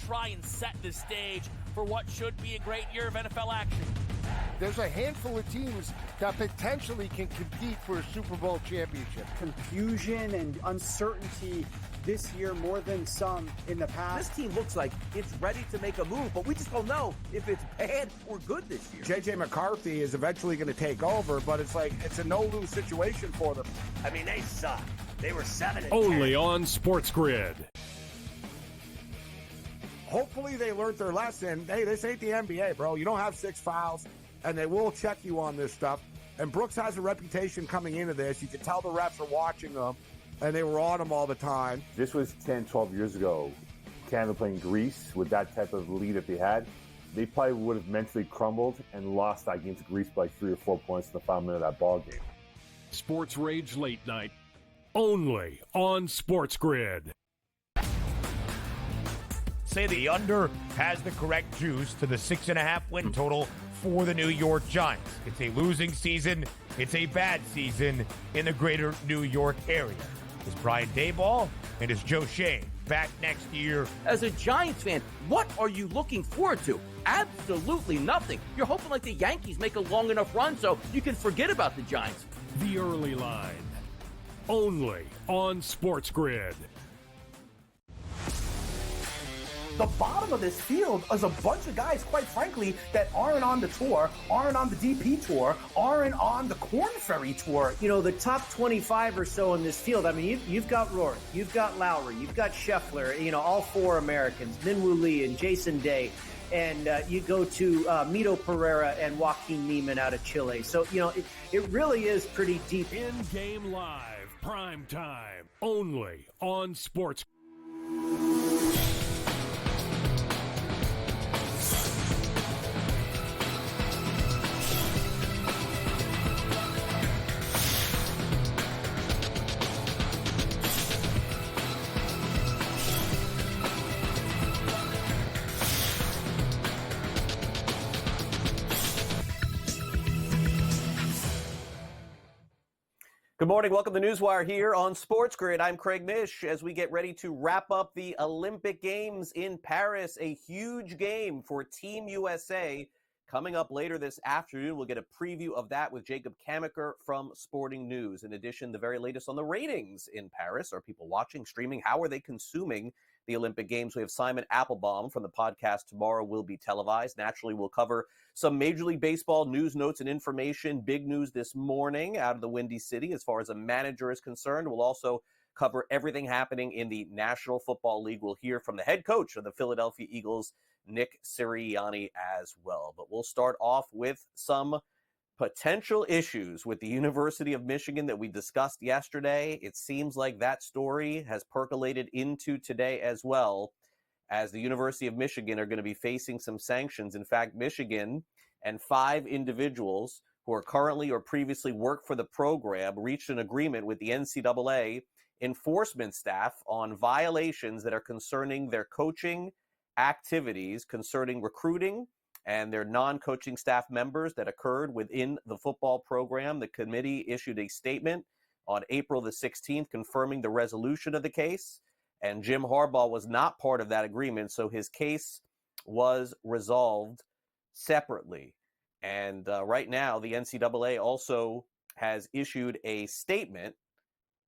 try and set the stage for what should be a great year of NFL action. There's a handful of teams that potentially can compete for a Super Bowl championship. Confusion and uncertainty this year more than some in the past. This team looks like it's ready to make a move, but we just don't know if it's bad or good this year. J.J. McCarthy is eventually going to take over, but it's like it's a no-lose situation for them. I mean, they suck. They were 7-10. Only on SportsGrid. Hopefully they learned their lesson. Hey, this ain't the NBA, bro. You don't have 6 fouls, and they will check you on this stuff. And Brooks has a reputation coming into this. You can tell the refs are watching them, and they were on him all the time. This was 10, 12 years ago. Canada playing Greece with that type of lead that they had. They probably would have mentally crumbled and lost that game to Greece by 3 or 4 points in the final minute of that ball game. Sports Rage Late Night. Only on SportsGrid. Say the under has the correct juice to the 6.5 win total for the New York Giants. It's a losing season. It's a bad season in the greater New York area. Is Brian Daboll and is Joe Shane back next year? As a Giants fan, what are you looking forward to? Absolutely nothing. You're hoping like the Yankees make a long enough run so you can forget about the Giants. The Early Line. Only on SportsGrid. The bottom of this field is a bunch of guys, quite frankly, that aren't on the tour, aren't on the DP tour, aren't on the Korn Ferry tour. You know, the top 25 or so in this field, I mean, you've got Rory, you've got Lowry, you've got Scheffler, you know, all 4 Americans, Minwoo Lee and Jason Day. And you go to Mito Pereira and Joaquin Neiman out of Chile. So, you know, it really is pretty deep. In-game live, prime time, only on Sports. Good morning. Welcome to NewsWire here on SportsGrid. I'm Craig Mish as we get ready to wrap up the Olympic Games in Paris. A huge game for Team USA coming up later this afternoon. We'll get a preview of that with Jacob Camenker from Sporting News. In addition, the very latest on the ratings in Paris. Are people watching, streaming? How are they consuming the Olympic Games? We have Simon Applebaum from the podcast Tomorrow Will Be Televised. Naturally, we'll cover some Major League Baseball news, notes, and information. Big news this morning out of the Windy City as far as a manager is concerned. We'll also cover everything happening in the National Football League. We'll hear from the head coach of the Philadelphia Eagles, Nick Sirianni, as well. But we'll start off with some potential issues with the University of Michigan that we discussed yesterday. It seems like that story has percolated into today as well, as the University of Michigan are going to be facing some sanctions. In fact, Michigan and 5 individuals who are currently or previously worked for the program reached an agreement with the NCAA enforcement staff on violations that are concerning their coaching activities, concerning recruiting and their non-coaching staff members that occurred within the football program. The committee issued a statement on April the 16th confirming the resolution of the case, and Jim Harbaugh was not part of that agreement, so his case was resolved separately. And right now, the NCAA also has issued a statement,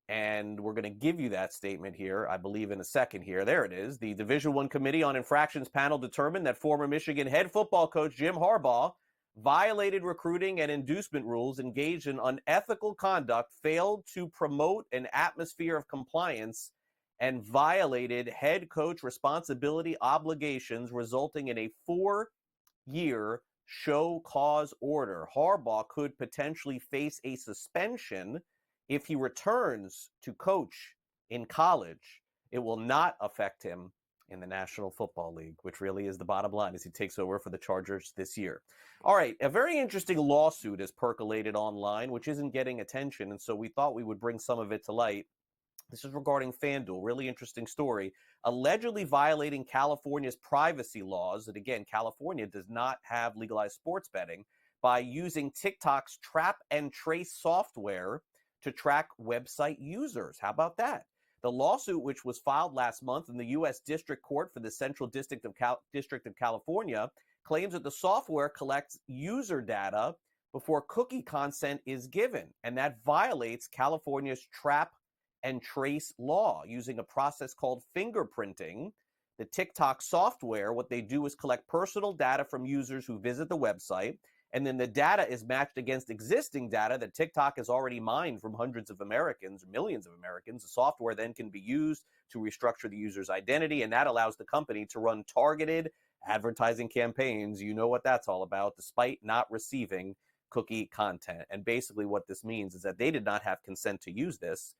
and we're going to give you that statement here, I believe, in a second here. There it is. The Division I Committee on Infractions panel determined that former Michigan head football coach Jim Harbaugh violated recruiting and inducement rules, engaged in unethical conduct, failed to promote an atmosphere of compliance, and violated head coach responsibility obligations, resulting in a 4-year show cause order. Harbaugh could potentially face a suspension if he returns to coach in college. It will not affect him in the National Football League, which really is the bottom line as he takes over for the Chargers this year. All right, a very interesting lawsuit has percolated online, which isn't getting attention, and so we thought we would bring some of it to light. This is regarding FanDuel. Really interesting story. Allegedly violating California's privacy laws, and again, California does not have legalized sports betting, by using TikTok's trap and trace software to track website users. How about that? The lawsuit, which was filed last month in the U.S. District Court for the Central District of California, claims that the software collects user data before cookie consent is given, and that violates California's trap and trace law using a process called fingerprinting. The TikTok software, what they do is collect personal data from users who visit the website, and then the data is matched against existing data that TikTok has already mined from hundreds of Americans, millions of Americans. The software then can be used to restructure the user's identity, and that allows the company to run targeted advertising campaigns. You know what that's all about, despite not receiving cookie content. And basically what this means is that they did not have consent to use this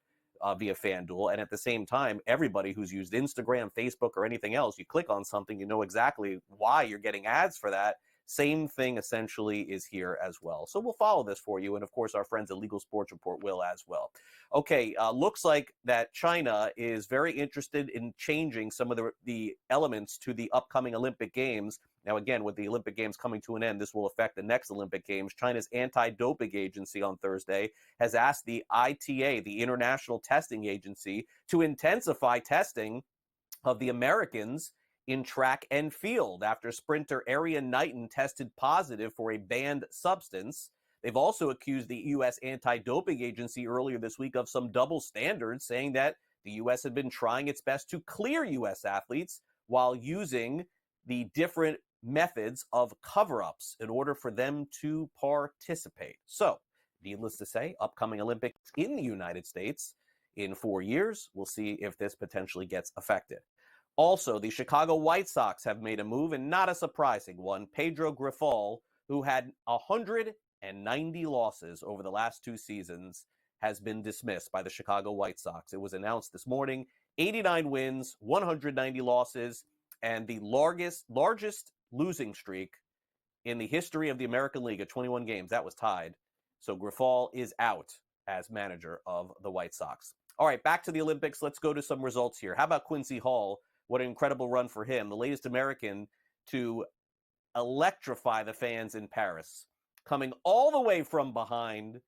via FanDuel. And at the same time, everybody who's used Instagram, Facebook, or anything else, you click on something, you know exactly why you're getting ads for that. Same thing essentially is here as well. So we'll follow this for you. And of course, our friends at Legal Sports Report will as well. Okay, looks like that China is very interested in changing some of the elements to the upcoming Olympic Games. Now, again, with the Olympic Games coming to an end, this will affect the next Olympic Games. China's anti-doping agency on Thursday has asked the ITA, the International Testing Agency, to intensify testing of the Americans in track and field after sprinter Arian Knighton tested positive for a banned substance. They've also accused the U.S. anti-doping agency earlier this week of some double standards, saying that the U.S. had been trying its best to clear U.S. athletes while using the different methods of cover-ups in order for them to participate. So, needless to say, upcoming Olympics in the United States in 4 years. We'll see if this potentially gets affected. Also, the Chicago White Sox have made a move, and not a surprising one. Pedro Grifol, who had 190 losses over the last 2 seasons, has been dismissed by the Chicago White Sox. It was announced this morning, 89 wins, 190 losses, and the largest losing streak in the history of the American League at 21 games. That was tied. So Grifol is out as manager of the White Sox. All right, back to the Olympics. Let's go to some results here. How about Quincy Hall? What an incredible run for him. The latest American to electrify the fans in Paris. Coming all the way from behind.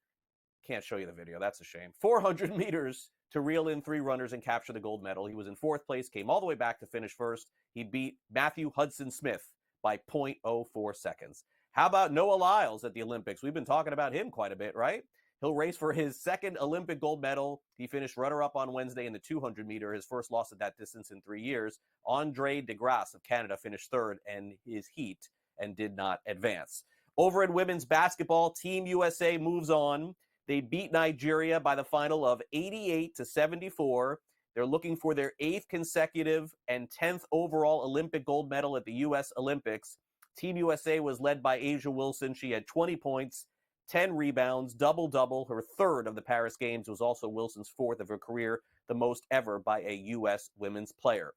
Can't show you the video. That's a shame. 400 meters to reel in 3 runners and capture the gold medal. He was in 4th place, came all the way back to finish first. He beat Matthew Hudson-Smith by 0.04 seconds. How about Noah Lyles at the Olympics? We've been talking about him quite a bit, right? He'll race for his 2nd Olympic gold medal. He finished runner-up on Wednesday in the 200-meter, his first loss at that distance in 3 years. Andre DeGrasse of Canada finished 3rd in his heat and did not advance. Over in women's basketball, Team USA moves on. They beat Nigeria by the final of 88-74. They're looking for their 8th consecutive and 10th overall Olympic gold medal at the U.S. Olympics. Team USA was led by Asia Wilson. She had 20 points, 10 rebounds, double-double. Her 3rd of the Paris Games was also Wilson's 4th of her career, the most ever by a U.S. women's player.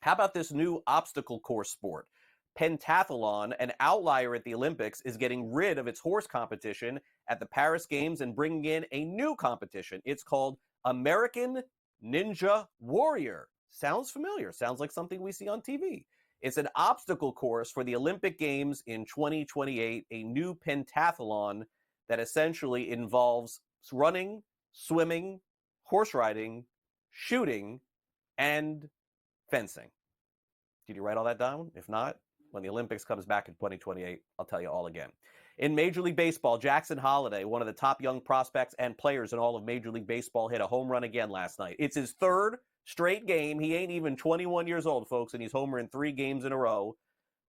How about this new obstacle course sport? Pentathlon, an outlier at the Olympics, is getting rid of its horse competition at the Paris Games and bringing in a new competition. It's called American Ninja Warrior. Sounds familiar. Sounds like something we see on TV. It's an obstacle course for the Olympic Games in 2028, a new pentathlon that essentially involves running, swimming, horse riding, shooting, and fencing. Did you write all that down? If not, when the Olympics comes back in 2028, I'll tell you all again. In Major League Baseball, Jackson Holliday, one of the top young prospects and players in all of Major League Baseball, hit a home run again last night. It's his 3rd straight game. He ain't even 21 years old, folks, and he's homered in 3 games in a row.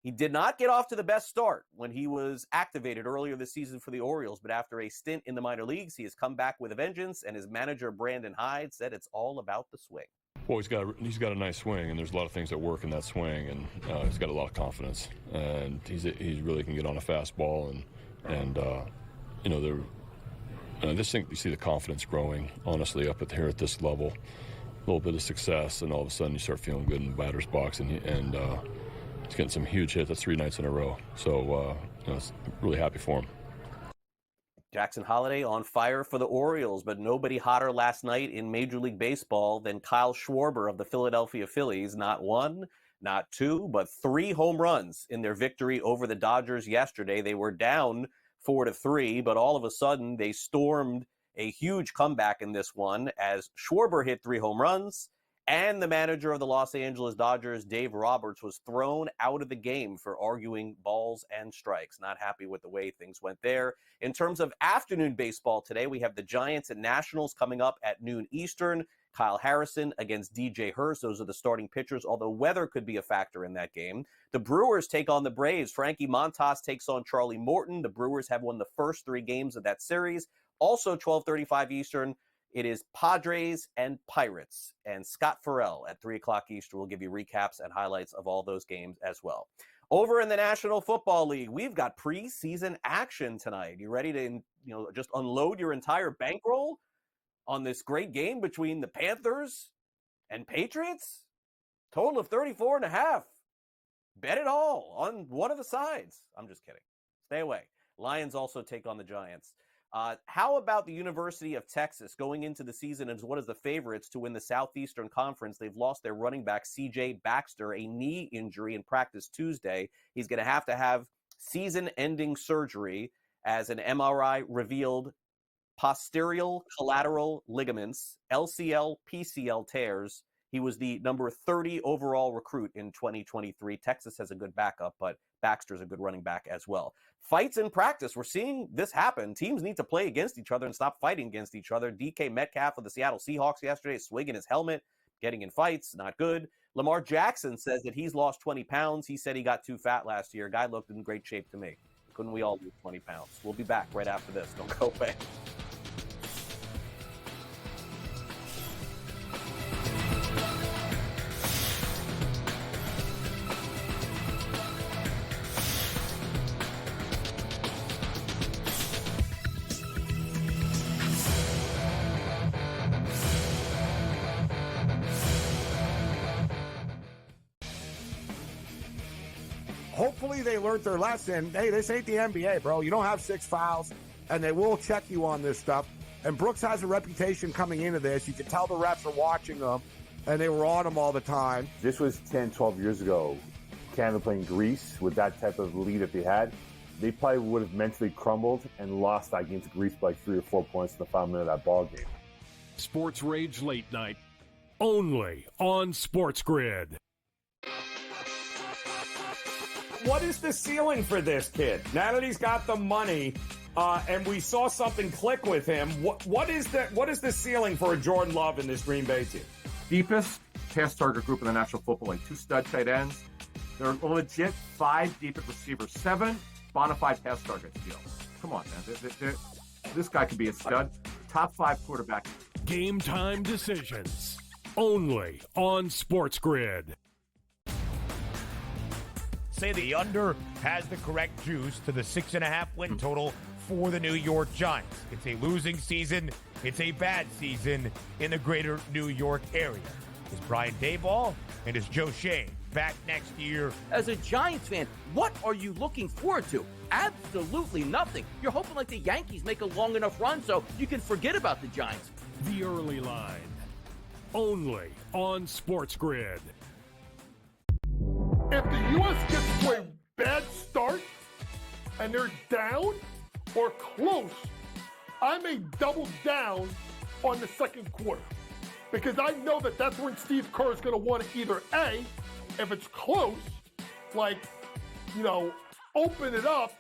He did not get off to the best start when he was activated earlier this season for the Orioles, but after a stint in the minor leagues, he has come back with a vengeance, and his manager, Brandon Hyde, said it's all about the swing. Well, he's got a nice swing, and there's a lot of things that work in that swing, and he's got a lot of confidence, and he really can get on a fastball, and you know, I just think you see the confidence growing, honestly, up here at this level. A little bit of success, and all of a sudden you start feeling good in the batter's box, and he's getting some huge hits. That's 3 nights in a row, so you know, really happy for him. Jackson Holliday on fire for the Orioles, but nobody hotter last night in Major League Baseball than Kyle Schwarber of the Philadelphia Phillies. Not 1, not 2, but 3 home runs in their victory over the Dodgers yesterday. They were down 4-3, but all of a sudden they stormed a huge comeback in this one as Schwarber hit 3 home runs, and the manager of the Los Angeles Dodgers, Dave Roberts, was thrown out of the game for arguing balls and strikes. Not happy with the way things went there. In terms of afternoon baseball today, we have the Giants and Nationals coming up at noon Eastern. Kyle Harrison against DJ Hurst. Those are the starting pitchers, although weather could be a factor in that game. The Brewers take on the Braves. Frankie Montas takes on Charlie Morton. The Brewers have won the first 3 games of that series. Also 12:35 Eastern, it is Padres and Pirates. And Scott Farrell at 3 o'clock Eastern will give you recaps and highlights of all those games as well. Over in the National Football League, we've got preseason action tonight. You ready to just unload your entire bankroll on this great game between the Panthers and Patriots? Total of 34.5. Bet it all on one of the sides. I'm just kidding. Stay away. Lions also take on the Giants. How about the University of Texas going into the season as one of the favorites to win the Southeastern Conference? They've lost their running back, C.J. Baxter, a knee injury in practice Tuesday. He's going to have season-ending surgery as an MRI revealed posterior collateral ligaments, LCL, PCL tears. He was the number 30 overall recruit in 2023. Texas has a good backup, but Baxter's a good running back as well. Fights in practice. We're seeing this happen. Teams need to play against each other and stop fighting against each other. DK Metcalf of the Seattle Seahawks yesterday swigging his helmet, getting in fights. Not good. Lamar Jackson says that he's lost 20 pounds. He said he got too fat last year. Guy looked in great shape to me. Couldn't we all lose 20 pounds? We'll be back right after this. Don't go away. Hopefully they learned their lesson. Hey, this ain't the NBA, bro. You don't have 6 fouls, and they will check you on this stuff. And Brooks has a reputation coming into this. You can tell the refs are watching them, and they were on him all the time. This was 10, 12 years ago. Canada playing Greece with that type of lead that they had. They probably would have mentally crumbled and lost that game to Greece by 3 or 4 points in the final minute of that ball game. Sports Rage Late Night, only on SportsGrid. What is the ceiling for this kid? Now that he's got the money, and we saw something click with him, what is the ceiling for a Jordan Love in this Green Bay team? Deepest pass target group in the National Football League. 2 stud tight ends. They're legit 5 deep at receiver, 7 bona fide pass targets. Come on, man. This guy could be a stud. Top 5 quarterback. Game time decisions, only on SportsGrid. Say the under has the correct juice to the 6.5 win total for the New York Giants. It's a losing season. It's a bad season in the greater New York area. Is Brian Daboll and is Joe Shane back next year? As a Giants fan, what are you looking forward to? Absolutely nothing. You're hoping like the Yankees make a long enough run so you can forget about the Giants. The early line, only on SportsGrid. If the U.S. gets to a bad start and they're down or close, I may double down on the second quarter because I know that that's when Steve Kerr is going to want to either A, if it's close, open it up.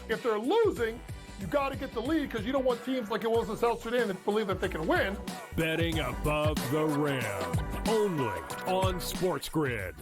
If they're losing, you got to get the lead because you don't want teams like it was in South Sudan that believe that they can win. Betting above the rim, only on SportsGrid.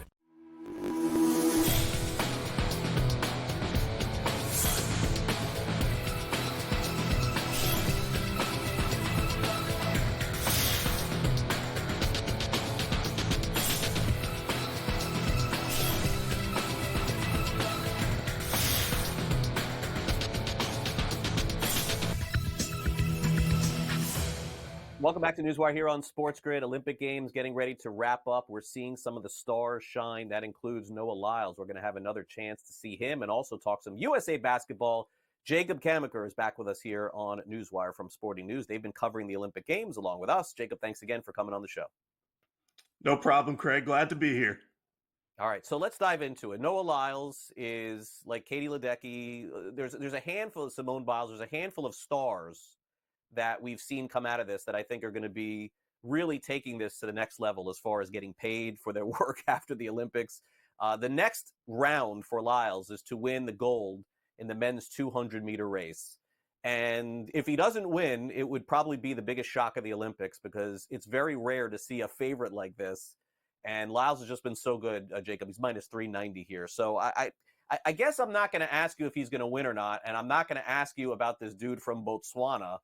Welcome back to NewsWire here on SportsGrid. Olympic Games getting ready to wrap up. We're seeing some of the stars shine. That includes Noah Lyles. We're going to have another chance to see him and also talk some USA basketball. Jacob Camenker is back with us here on NewsWire from Sporting News. They've been covering the Olympic Games along with us. Jacob, thanks again for coming on the show. No problem, Craig. Glad to be here. All right, so let's dive into it. Noah Lyles is like Katie Ledecky. There's a handful of Simone Biles. There's a handful of stars that we've seen come out of this that I think are going to be really taking this to the next level as far as getting paid for their work after the Olympics. The next round for Lyles is to win the gold in the men's 200-meter race. And if he doesn't win, it would probably be the biggest shock of the Olympics because it's very rare to see a favorite like this. And Lyles has just been so good, Jacob. He's minus 390 here. So I guess I'm not going to ask you if he's going to win or not. And I'm not going to ask you about this dude from Botswana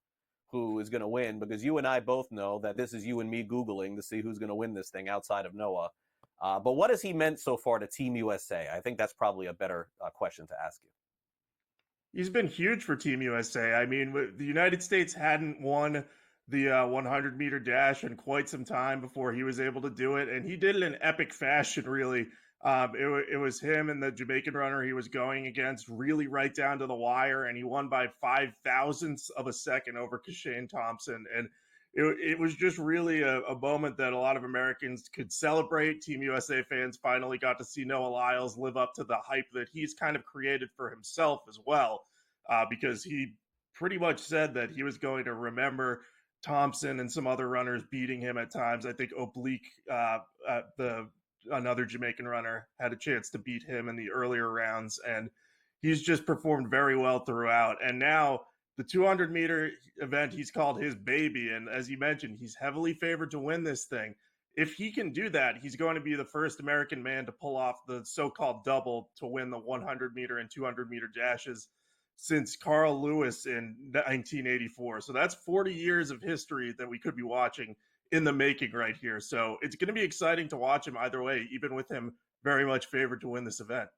who is going to win, because you and I both know that this is you and me Googling to see who's going to win this thing outside of Noah. But what has he meant so far to Team USA? I think that's probably a better question to ask you. He's been huge for Team USA. I mean, the United States hadn't won the 100-meter dash in quite some time before he was able to do it, and he did it in epic fashion, really. It was him and the Jamaican runner he was going against really right down to the wire, and he won by 0.005 of a second over Kashane Thompson. And it was just really a moment that a lot of Americans could celebrate. Team USA fans finally got to see Noah Lyles live up to the hype that he's kind of created for himself as well, because he pretty much said that he was going to remember Thompson and some other runners beating him at times. I think Oblique, another Jamaican runner, had a chance to beat him in the earlier rounds, and he's just performed very well throughout. And now the 200-meter event, he's called his baby, and as you mentioned, he's heavily favored to win this thing. If he can do that, he's going to be the first American man to pull off the so-called double to win the 100-meter and 200-meter dashes since Carl Lewis in 1984. So that's 40 years of history that we could be watching in the making right here. So it's going to be exciting to watch him either way, even with him very much favored to win this event.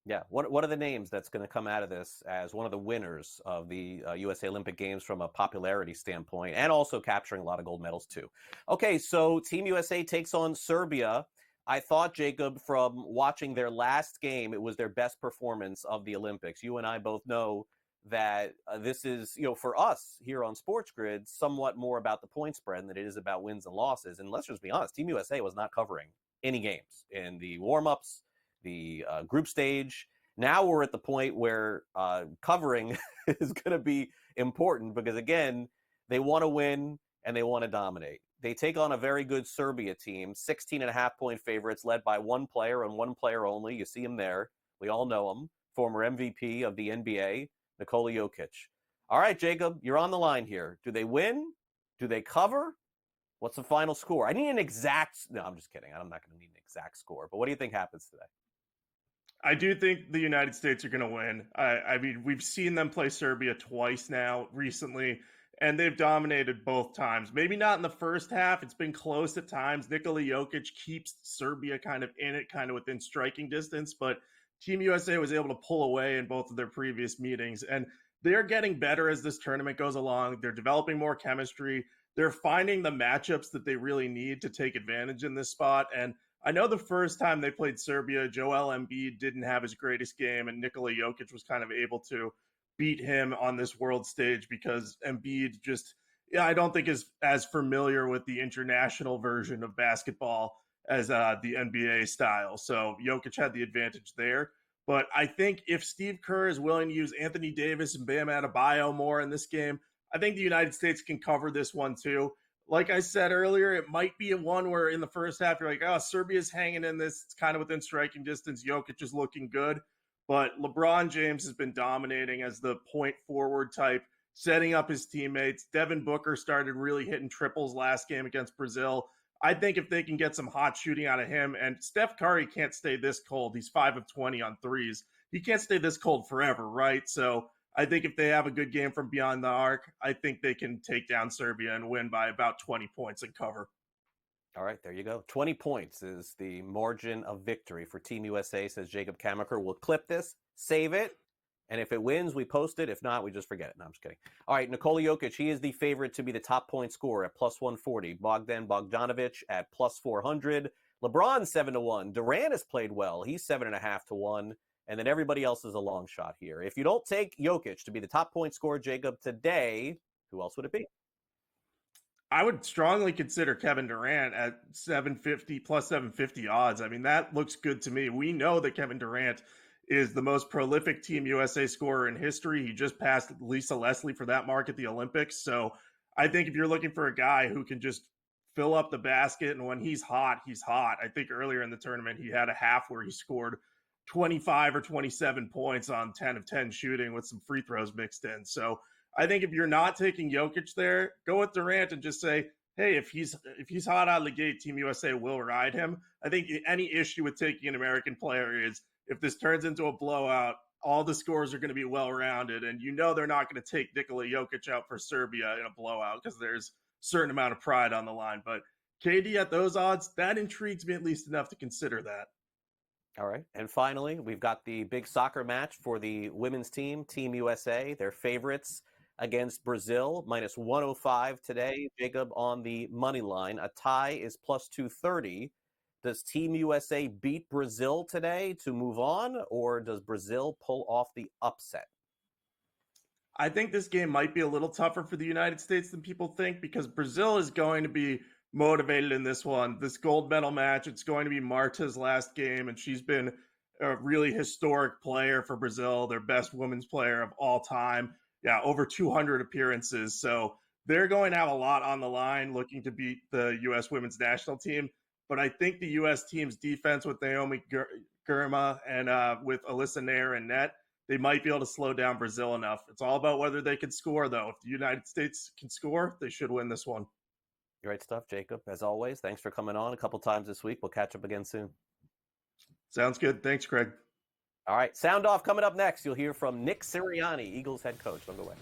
Yeah. What are the names that's going to come out of this as one of the winners of the USA Olympic Games from a popularity standpoint, and also capturing a lot of gold medals too? Okay, so Team USA takes on Serbia. I thought, Jacob, from watching their last game, it was their best performance of the Olympics. You and I both know that this is, for us here on SportsGrid, somewhat more about the point spread than it is about wins and losses. And let's just be honest, Team USA was not covering any games in the warm-ups, the group stage. Now we're at the point where covering is going to be important because, again, they want to win and they want to dominate. They take on a very good Serbia team, 16.5-point favorites led by one player and one player only. You see him there. We all know him, former MVP of the NBA, Nikola Jokic. All right, Jacob, you're on the line here. Do they win? Do they cover? What's the final score? I need an exact... No, I'm just kidding. I'm not going to need an exact score. But what do you think happens today? I do think the United States are going to win. I mean, we've seen them play Serbia twice now recently, and they've dominated both times. Maybe not in the first half. It's been close at times. Nikola Jokic keeps Serbia kind of in it, kind of within striking distance, but Team USA was able to pull away in both of their previous meetings, and they're getting better as this tournament goes along. They're developing more chemistry. They're finding the matchups that they really need to take advantage in this spot, and I know the first time they played Serbia, Joel Embiid didn't have his greatest game, and Nikola Jokic was kind of able to beat him on this world stage because Embiid just, I don't think is as familiar with the international version of basketball as the NBA style. So Jokic had the advantage there. But I think if Steve Kerr is willing to use Anthony Davis and Bam Adebayo more in this game, I think the United States can cover this one too. Like I said earlier, it might be a one where in the first half, you're like, oh, Serbia's hanging in this. It's kind of within striking distance. Jokic is looking good. But LeBron James has been dominating as the point forward type, setting up his teammates. Devin Booker started really hitting triples last game against Brazil. I think if they can get some hot shooting out of him, and Steph Curry can't stay this cold. He's 5 of 20 on threes. He can't stay this cold forever, right? So I think if they have a good game from beyond the arc, I think they can take down Serbia and win by about 20 points and cover. All right, there you go. 20 points is the margin of victory for Team USA, says Jacob Camenker. We'll clip this, save it, and if it wins, we post it. If not, we just forget it. No, I'm just kidding. All right, Nikola Jokic, he is the favorite to be the top point scorer at plus 140. Bogdan Bogdanovic at plus 400. LeBron 7-1. Durant has played well. He's 7.5 to 1. And then everybody else is a long shot here. If you don't take Jokic to be the top point scorer, Jacob, today, who else would it be? I would strongly consider Kevin Durant at 750 plus 750 odds. I mean, that looks good to me. We know that Kevin Durant is the most prolific Team USA scorer in history. He just passed Lisa Leslie for that mark at the Olympics. So I think if you're looking for a guy who can just fill up the basket, and when he's hot, he's hot. I think earlier in the tournament, he had a half where he scored 25 or 27 points on 10 of 10 shooting with some free throws mixed in. So I think if you're not taking Jokic there, go with Durant and just say, hey, if he's hot out of the gate, Team USA will ride him. I think any issue with taking an American player is if this turns into a blowout, all the scores are going to be well-rounded, and you know they're not going to take Nikola Jokic out for Serbia in a blowout because there's a certain amount of pride on the line. But KD at those odds, that intrigues me at least enough to consider that. All right. And finally, we've got the big soccer match for the women's team, Team USA. Their favorites against Brazil, minus 105 today. Jacob on the money line. A tie is plus 230. Does Team USA beat Brazil today to move on, or does Brazil pull off the upset? I think this game might be a little tougher for the United States than people think because Brazil is going to be motivated in this one. This gold medal match, it's going to be Marta's last game, and she's been a really historic player for Brazil, their best women's player of all time. Yeah, over 200 appearances. So they're going to have a lot on the line looking to beat the U.S. women's national team. But I think the U.S. team's defense with Naomi Girma and with Alyssa Nair and net, they might be able to slow down Brazil enough. It's all about whether they can score, though. If the United States can score, they should win this one. Great stuff, Jacob. As always, thanks for coming on a couple times this week. We'll catch up again soon. Sounds good. Thanks, Craig. All right, sound off coming up next. You'll hear from Nick Sirianni, Eagles head coach. Don't go away.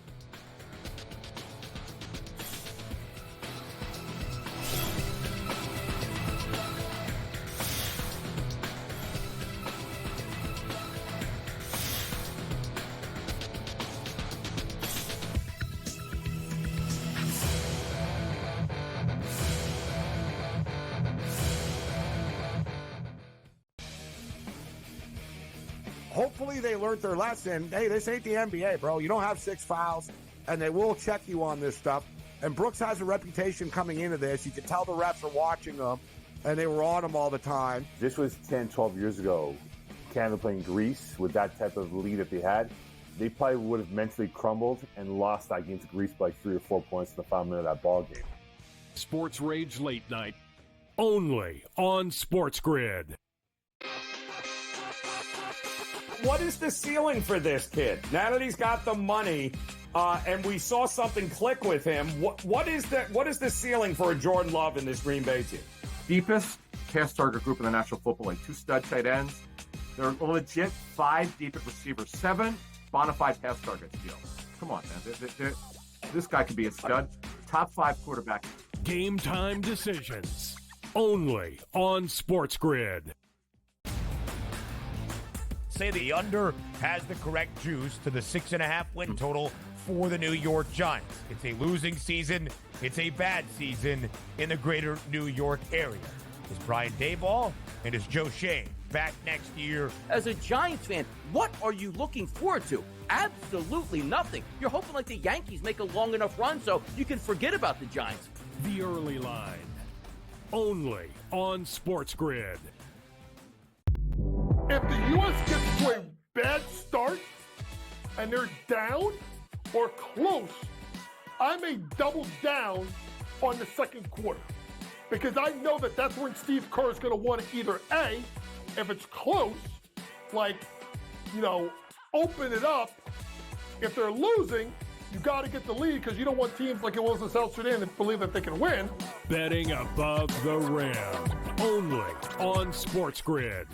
Hopefully they learned their lesson. Hey, this ain't the NBA, bro. You don't have 6 fouls, and they will check you on this stuff. And Brooks has a reputation coming into this. You can tell the refs are watching them, and they were on him all the time. This was 10, 12 years ago. Canada playing Greece with that type of lead that they had. They probably would have mentally crumbled and lost that game to Greece by 3 or 4 points in the final minute of that ball game. Sports Rage Late Night, only on SportsGrid. What is the ceiling for this kid? Now that he's got the money, and we saw something click with him, what is the ceiling for a Jordan Love in this Green Bay team? Deepest pass target group in the National Football League. 2 stud tight ends. They're legit 5 deep at receiver, 7 bona fide pass targets deal. Come on, man. This guy could be a stud. Top 5 quarterback. Game time decisions, only on SportsGrid. Say the under has the correct juice to the 6.5 win total for the New York Giants. It's a losing season. It's a bad season in the greater New York area. Is Brian Daboll and is Joe Shane back next year? As a Giants fan, what are you looking forward to? Absolutely nothing. You're hoping like the Yankees make a long enough run so you can forget about the Giants. The early line, only on SportsGrid. If the U.S. gets to a bad start and they're down or close, I may double down on the second quarter because I know that that's when Steve Kerr is going to want to either A, if it's close, like, open it up. If they're losing, you got to get the lead because you don't want teams like it was in South Sudan that believe that they can win. Betting above the rim, only on SportsGrid.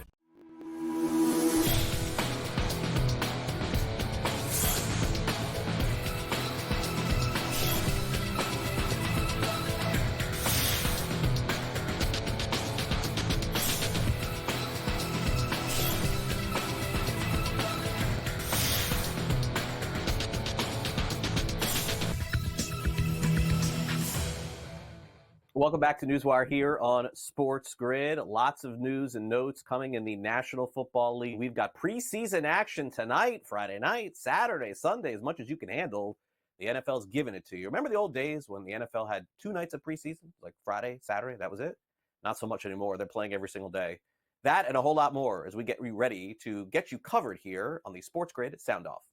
Welcome back to NewsWire here on SportsGrid. Lots of news and notes coming in the National Football League. We've got preseason action tonight, Friday night, Saturday, Sunday, as much as you can handle. The NFL's giving it to you. Remember the old days when the NFL had 2 nights of preseason, like Friday, Saturday, that was it? Not so much anymore. They're playing every single day. That and a whole lot more as we get ready to get you covered here on the Sports Grid Sound Off.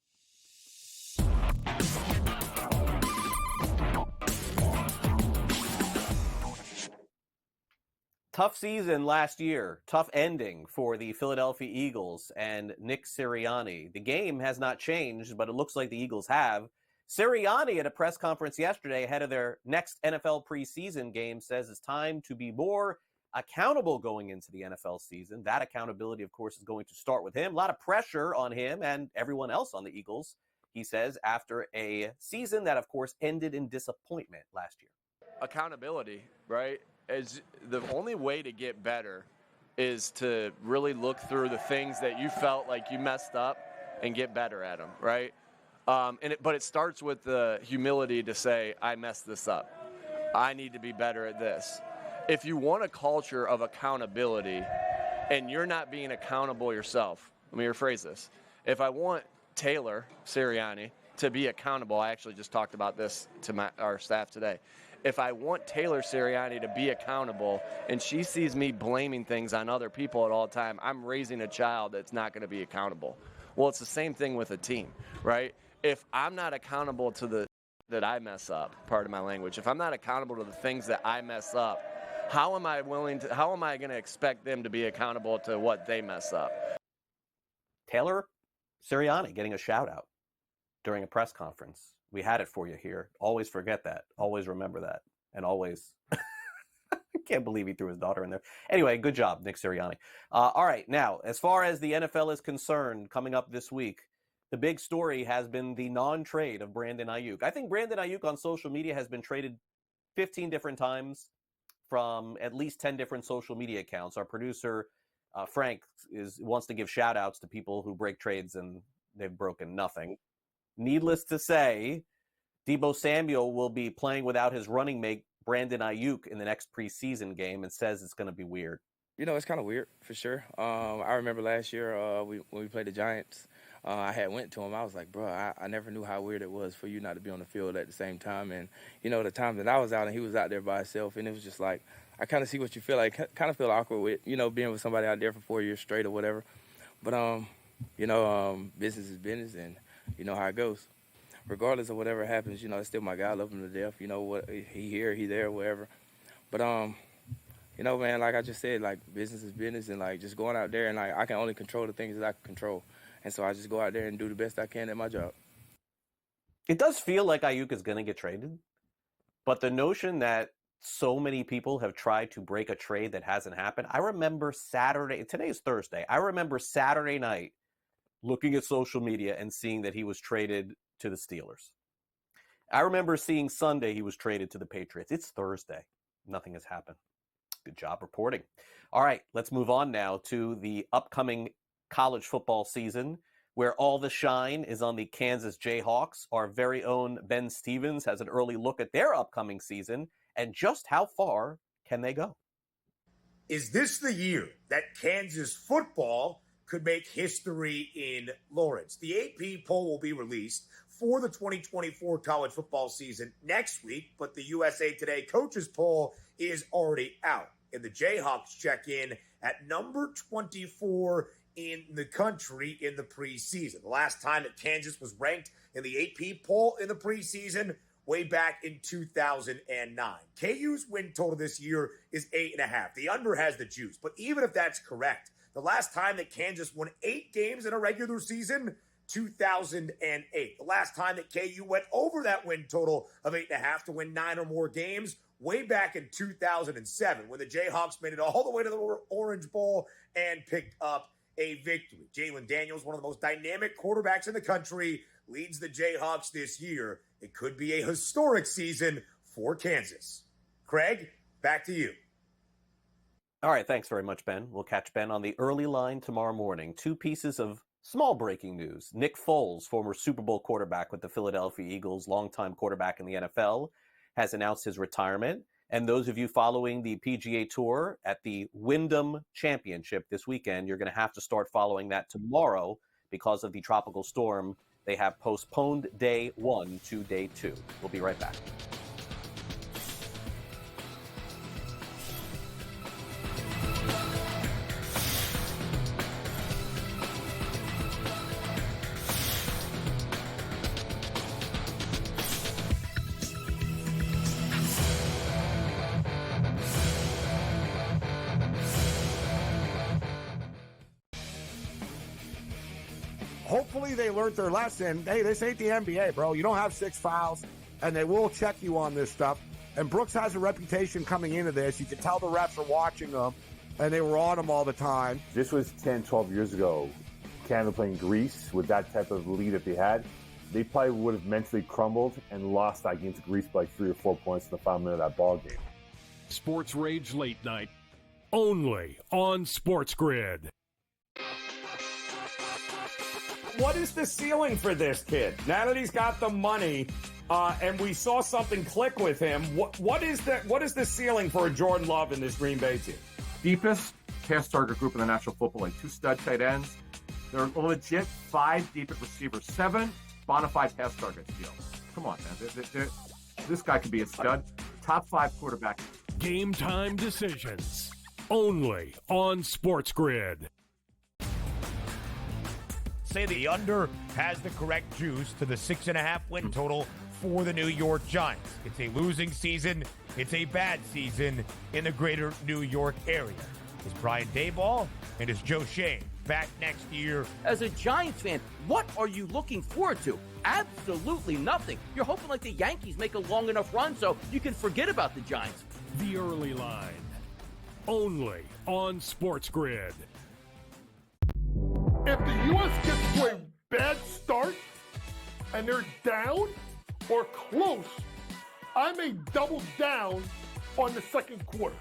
Tough season last year, tough ending for the Philadelphia Eagles and Nick Sirianni. The game has not changed, but it looks like the Eagles have. Sirianni at a press conference yesterday ahead of their next NFL preseason game says it's time to be more accountable going into the NFL season. That accountability, of course, is going to start with him. A lot of pressure on him and everyone else on the Eagles, he says, after a season that, of course, ended in disappointment last year. Accountability, right? Is the only way to get better is to really look through the things that you felt like you messed up and get better at them, right? But it starts with the humility to say, I messed this up. I need to be better at this. If you want a culture of accountability and you're not being accountable yourself, let me rephrase this. If I want Taylor Sirianni to be accountable, I actually just talked about this to our staff today. If I want Taylor Sirianni to be accountable and she sees me blaming things on other people at all time, I'm raising a child that's not going to be accountable. Well, it's the same thing with a team, right? If I'm not accountable to that I mess up, pardon my language, if I'm not accountable to the things that I mess up, how am I going to expect them to be accountable to what they mess up? Taylor Sirianni getting a shout out during a press conference. We had it for you here. Always forget that. Always remember that. And always, I can't believe he threw his daughter in there. Anyway, good job, Nick Sirianni. All right, now, as far as the NFL is concerned, coming up this week, the big story has been the non-trade of Brandon Ayuk. I think Brandon Ayuk on social media has been traded 15 different times from at least 10 different social media accounts. Our producer, Frank, wants to give shout-outs to people who break trades, and they've broken nothing. Needless to say, Deebo Samuel will be playing without his running mate, Brandon Ayuk, in the next preseason game and says it's going to be weird. You know, it's kind of weird, for sure. I remember last year when we played the Giants, I had went to him. I was like, bro, I never knew how weird it was for you not to be on the field at the same time. And, you know, the time that I was out and he was out there by himself, and it was just like, I kind of see what you feel like. Kind of feel awkward with, you know, being with somebody out there for 4 years straight or whatever. But, you know, business is business, and you know how it goes. Regardless of whatever happens, you know, it's still my guy. I love him to death. You know, what he here, he there, whatever. But, you know, man, like I just said, like, business is business, and, like, just going out there, and, like, I can only control the things that I can control. And so I just go out there and do the best I can at my job. It does feel like Ayuk is going to get traded, but the notion that so many people have tried to break a trade that hasn't happened. I remember today is Thursday. I remember Saturday night looking at social media and seeing that he was traded to the Steelers. I remember seeing Sunday he was traded to the Patriots. It's Thursday. Nothing has happened. Good job reporting. All right, let's move on now to the upcoming college football season, where all the shine is on the Kansas Jayhawks. Our very own Ben Stevens has an early look at their upcoming season and just how far can they go. Is this the year that Kansas football could make history in Lawrence? The AP poll will be released for the 2024 college football season next week, but the USA Today coaches poll is already out, and the Jayhawks check in at number 24 in the country in the preseason. The last time that Kansas was ranked in the AP poll in the preseason, way back in 2009. KU's win total this year is 8.5. The under has the juice, but even if that's correct, the last time that Kansas won 8 games in a regular season, 2008. The last time that KU went over that win total of 8.5 to win 9 or more games, way back in 2007, when the Jayhawks made it all the way to the Orange Bowl and picked up a victory. Jalen Daniels, one of the most dynamic quarterbacks in the country, leads the Jayhawks this year. It could be a historic season for Kansas. Craig, back to you. All right, thanks very much, Ben. We'll catch Ben on the early line tomorrow morning. 2 pieces of small breaking news. Nick Foles, former Super Bowl quarterback with the Philadelphia Eagles, longtime quarterback in the NFL, has announced his retirement. And those of you following the PGA Tour at the Wyndham Championship this weekend, you're going to have to start following that tomorrow because of the tropical storm. They have postponed day 1 to day 2. We'll be right back. hopefully they learned their lesson. Hey, this ain't the NBA, bro. You don't have 6 fouls, and they will check you on this stuff. And Brooks has a reputation coming into this. You can tell the refs are watching them, and they were on him all the time. This was 10, 12 years ago. Canada playing Greece with that type of lead that they had. They probably would have mentally crumbled and lost that game to Greece by 3 or 4 points in the final minute of that ball game. Sports Rage Late Night, only on SportsGrid. What is the ceiling for this kid? Now that he's got the money, and we saw something click with him, what is the ceiling for Jordan Love in this Green Bay team? Deepest pass target group in the National Football League. 2 stud tight ends. They're legit 5 deep at receiver, 7 bona fide pass targets deal. Come on, man. This guy could be a stud. Top 5 quarterback. Game time decisions, only on SportsGrid. Say the under has the correct juice to the 6.5 win total for the New York Giants. It's a losing season. It's a bad season in the greater New York area. Is Brian Daboll and is Joe Shane back next year? As a Giants fan, what are you looking forward to? Absolutely nothing. You're hoping like the Yankees make a long enough run so you can forget about the Giants. The early line, only on SportsGrid. If the U.S. gets to a bad start and they're down or close, I may double down on the second quarter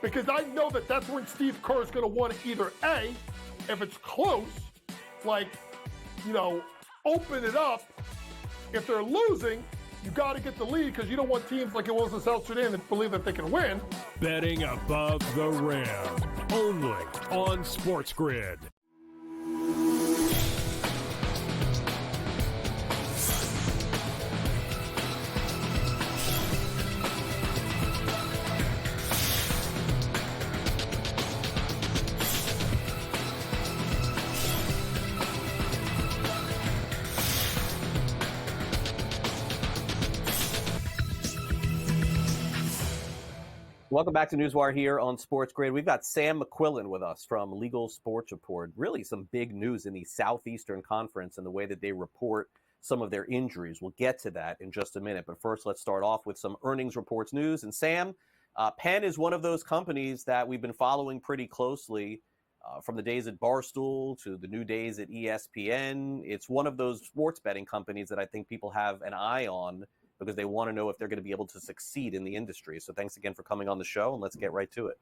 because I know that that's when Steve Kerr is going to want to either A, if it's close, like, open it up. If they're losing, you got to get the lead because you don't want teams like it was in South Sudan that believe that they can win. Betting above the rim, only on SportsGrid. Welcome back to NewsWire here on SportsGrid. We've got Sam McQuillan with us from Legal Sports Report. Really some big news in the Southeastern Conference and the way that they report some of their injuries. We'll get to that in just a minute. But first, let's start off with some earnings reports news. And Sam, Penn is one of those companies that we've been following pretty closely from the days at Barstool to the new days at ESPN. It's one of those sports betting companies that I think people have an eye on because they want to know if they're going to be able to succeed in the industry. So thanks again for coming on the show, and let's get right to it.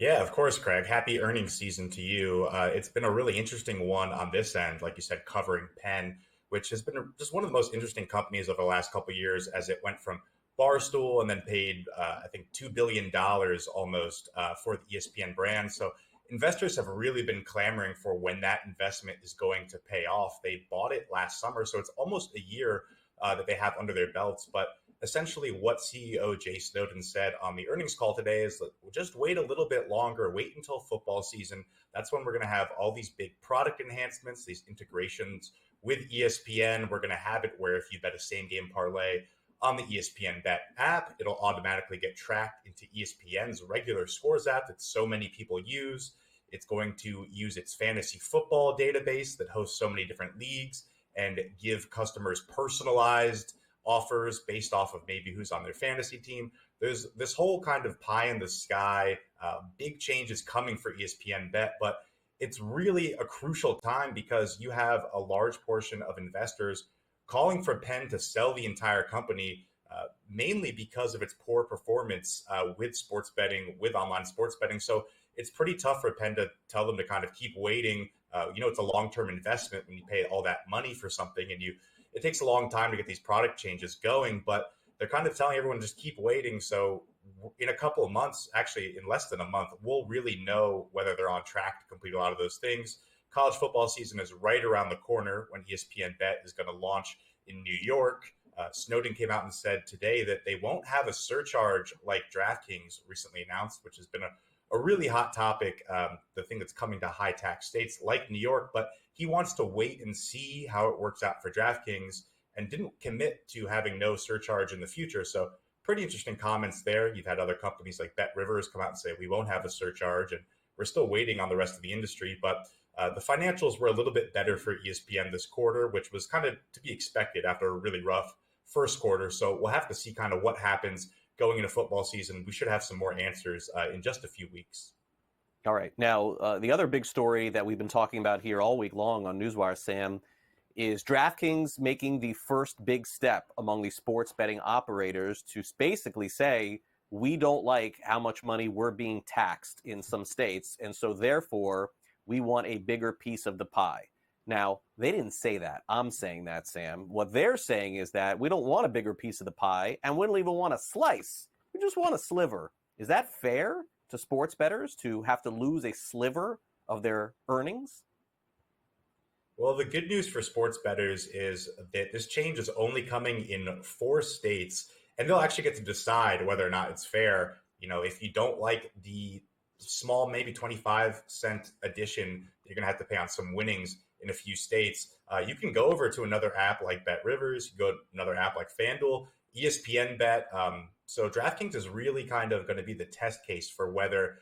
Yeah, of course, Craig. Happy earnings season to you. It's been a really interesting one on this end, like you said, covering Penn, which has been just one of the most interesting companies over the last couple of years as it went from Barstool and then paid, I think, $2 billion almost for the ESPN brand. So investors have really been clamoring for when that investment is going to pay off. They bought it last summer, so it's almost a year that they have under their belts. But essentially what CEO Jay Snowden said on the earnings call today is that we'll just wait a little bit longer, wait until football season. That's when we're going to have all these big product enhancements, these integrations with ESPN. We're going to have it where if you bet a same game parlay on the ESPN Bet app, it'll automatically get tracked into ESPN's regular scores app that so many people use. It's going to use its fantasy football database that hosts so many different leagues and give customers personalized offers based off of maybe who's on their fantasy team. There's this whole kind of pie in the sky, big changes coming for ESPN Bet, but it's really a crucial time because you have a large portion of investors calling for Penn to sell the entire company, mainly because of its poor performance with sports betting, with online sports betting. So it's pretty tough for Penn to tell them to kind of keep waiting. It's a long-term investment when you pay all that money for something and it takes a long time to get these product changes going, but they're kind of telling everyone just keep waiting. So in a couple of months, actually in less than a month, we'll really know whether they're on track to complete a lot of those things. College football season is right around the corner when ESPN Bet is going to launch in New York. Snowden came out and said today that they won't have a surcharge like DraftKings recently announced, which has been a really hot topic, the thing that's coming to high tax states like New York, but he wants to wait and see how it works out for DraftKings and didn't commit to having no surcharge in the future. So pretty interesting comments there. You've had other companies like Bet Rivers come out and say we won't have a surcharge, and we're still waiting on the rest of the industry. But The financials were a little bit better for ESPN this quarter, which was kind of to be expected after a really rough first quarter. So we'll have to see kind of what happens going into football season. We should have some more answers in just a few weeks. All right. Now, the other big story that we've been talking about here all week long on NewsWire, Sam, is DraftKings making the first big step among the sports betting operators to basically say, we don't like how much money we're being taxed in some states, and so therefore we want a bigger piece of the pie. Now, they didn't say that. I'm saying that, Sam. What they're saying is that we don't want a bigger piece of the pie, and we don't even want a slice. We just want a sliver. Is that fair to sports bettors to have to lose a sliver of their earnings? Well, the good news for sports bettors is that this change is only coming in 4 states, and they'll actually get to decide whether or not it's fair. You know, if you don't like the small, maybe 25-cent addition, you're going to have to pay on some winnings in a few states. You can go over to another app like BetRivers, you go to another app like FanDuel, ESPN Bet. So DraftKings is really kind of going to be the test case for whether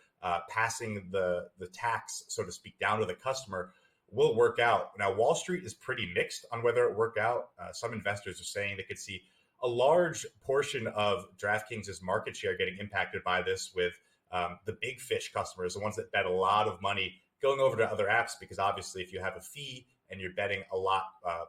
passing the tax, so to speak, down to the customer will work out. Now, Wall Street is pretty mixed on whether it worked out. Some investors are saying they could see a large portion of DraftKings' market share getting impacted by this, with the big fish customers, the ones that bet a lot of money, going over to other apps, because obviously if you have a fee and you're betting a lot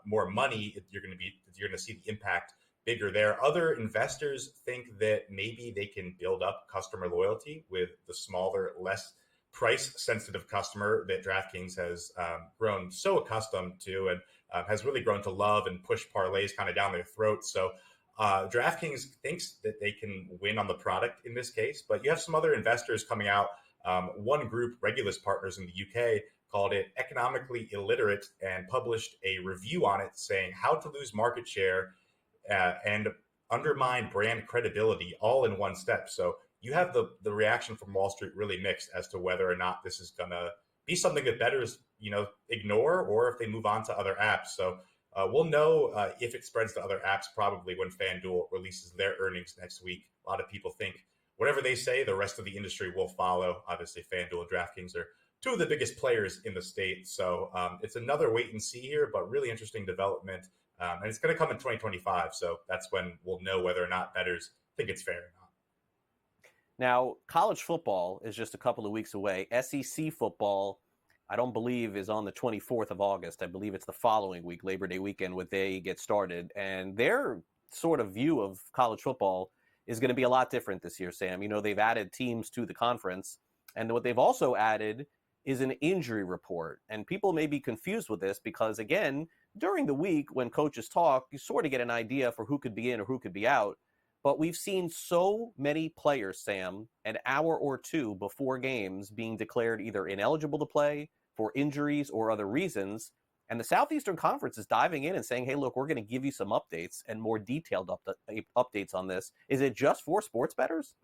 more money, you're going to see the impact bigger there. Other investors think that maybe they can build up customer loyalty with the smaller, less price-sensitive customer that DraftKings has grown so accustomed to and has really grown to love and push parlays kind of down their throats. So DraftKings thinks that they can win on the product in this case, but you have some other investors coming out. One group, Regulus Partners in the UK, called it economically illiterate and published a review on it saying how to lose market share and undermine brand credibility all in one step. So you have the reaction from Wall Street really mixed as to whether or not this is going to be something that bettors, ignore, or if they move on to other apps. So we'll know if it spreads to other apps probably when FanDuel releases their earnings next week. A lot of people think whatever they say, the rest of the industry will follow. Obviously, FanDuel and DraftKings are 2 of the biggest players in the state. So it's another wait and see here, but really interesting development. And it's going to come in 2025. So that's when we'll know whether or not bettors think it's fair or not. Now, college football is just a couple of weeks away. SEC football, I don't believe, is on the 24th of August. I believe it's the following week, Labor Day weekend, when they get started. And their sort of view of college football is going to be a lot different this year, Sam. They've added teams to the conference. And what they've also added is an injury report. And people may be confused with this because, again, during the week when coaches talk, you sort of get an idea for who could be in or who could be out. But we've seen so many players, Sam, an hour or two before games being declared either ineligible to play for injuries or other reasons. And the Southeastern Conference is diving in and saying, hey, look, we're going to give you some updates and more detailed updates on this. Is it just for sports bettors?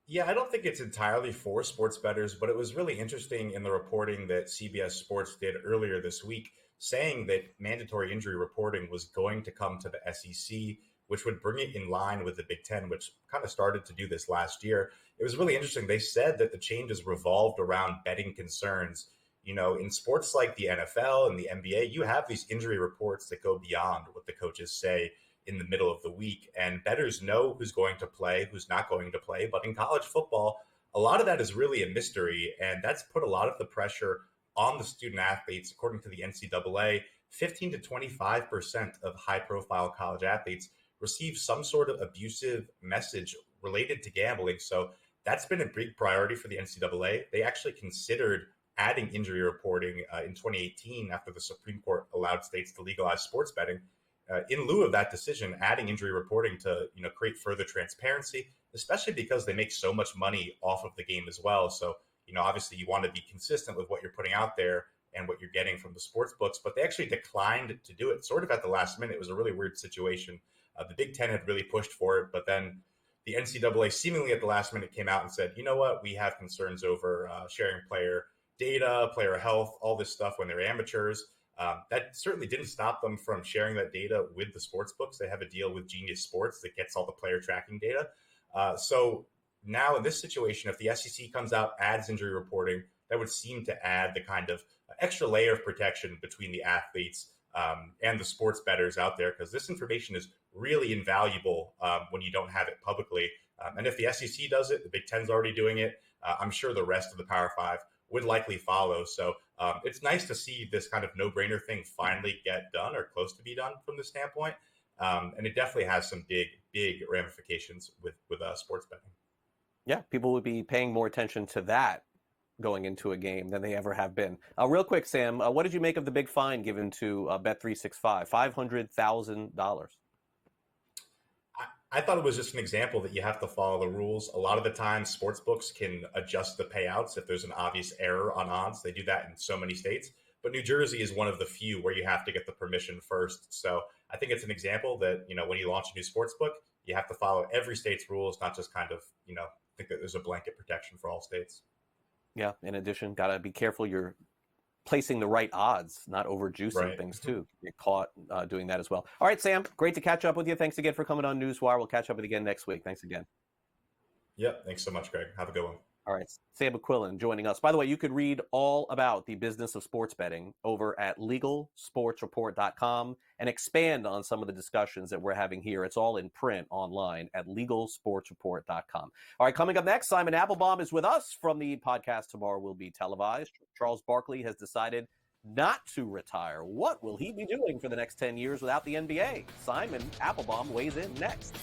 Yeah, I don't think it's entirely for sports bettors, but it was really interesting in the reporting that CBS Sports did earlier this week, saying that mandatory injury reporting was going to come to the SEC, which would bring it in line with the Big Ten, which kind of started to do this last year. It was really interesting. They said that the changes revolved around betting concerns. In sports like the NFL and the NBA, you have these injury reports that go beyond what the coaches say in the middle of the week. And bettors know who's going to play, who's not going to play. But in college football, a lot of that is really a mystery. And that's put a lot of the pressure on the student athletes. According to the NCAA, 15 to 25% of high-profile college athletes receive some sort of abusive message related to gambling. So that's been a big priority for the NCAA. They actually considered adding injury reporting in 2018 after the Supreme Court allowed states to legalize sports betting. In lieu of that decision, adding injury reporting to create further transparency, especially because they make so much money off of the game as well. So obviously you want to be consistent with what you're putting out there and what you're getting from the sports books, but they actually declined to do it sort of at the last minute. It was a really weird situation. The Big Ten had really pushed for it, but then the NCAA seemingly at the last minute came out and said, you know what, we have concerns over sharing player data, player health, all this stuff when they're amateurs. That certainly didn't stop them from sharing that data with the sports books. They have a deal with Genius Sports that gets all the player tracking data. So now in this situation, if the SEC comes out, adds injury reporting, that would seem to add the kind of extra layer of protection between the athletes and the sports bettors out there, because this information is really invaluable when you don't have it publicly. And if the SEC does it, the Big Ten's already doing it. I'm sure the rest of the Power Five would likely follow. So it's nice to see this kind of no-brainer thing finally get done or close to be done from this standpoint. And it definitely has some big ramifications with sports betting. Yeah, people would be paying more attention to that going into a game than they ever have been. Real quick, Sam, what did you make of the big fine given to Bet365? $500,000. I thought it was just an example that you have to follow the rules. A lot of the time, sports books can adjust the payouts if there's an obvious error on odds. They do that in so many states. But New Jersey is one of the few where you have to get the permission first. So I think it's an example that, when you launch a new sports book, you have to follow every state's rules, not just kind of, think that there's a blanket protection for all states. Yeah. In addition, got to be careful you're placing the right odds, not overjuicing things too. Get caught doing that as well. All right, Sam, great to catch up with you. Thanks again for coming on NewsWire. We'll catch up with you again next week. Thanks again. Yep. Thanks so much, Greg. Have a good one. All right, Sam McQuillan joining us. By the way, you could read all about the business of sports betting over at LegalSportsReport.com and expand on some of the discussions that we're having here. It's all in print online at LegalSportsReport.com. All right, coming up next, Simon Applebaum is with us from the podcast Tomorrow Will Be Televised. Charles Barkley has decided not to retire. What will he be doing for the next 10 years without the NBA? Simon Applebaum weighs in next.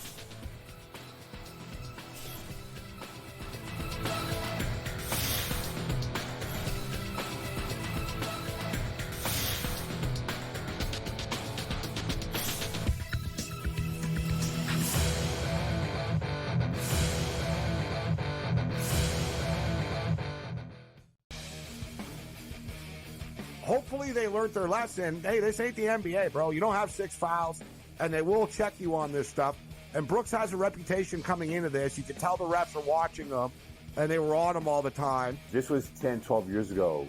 Hopefully they learned their lesson. Hey, this ain't the NBA, bro. You don't have 6 fouls, and they will check you on this stuff. And Brooks has a reputation coming into this. You can tell the refs are watching them, and they were on him all the time. This was 10, 12 years ago.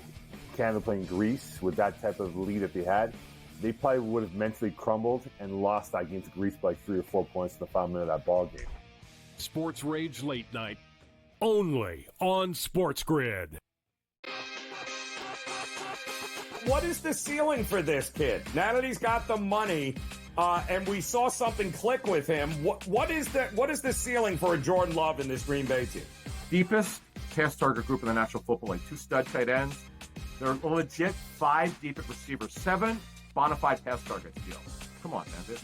Canada playing Greece with that type of lead that they had. They probably would have mentally crumbled and lost that game to Greece by 3 or 4 points in the final minute of that ball game. Sports Rage Late Night, only on SportsGrid. What is the ceiling for this kid? Now that he's got the money, and we saw something click with him, what is the ceiling for a Jordan Love in this Green Bay team? Deepest pass target group in the National Football League, 2 stud tight ends. They're a legit 5 deep at receiver, 7 bona fide pass targets deal. Come on, man.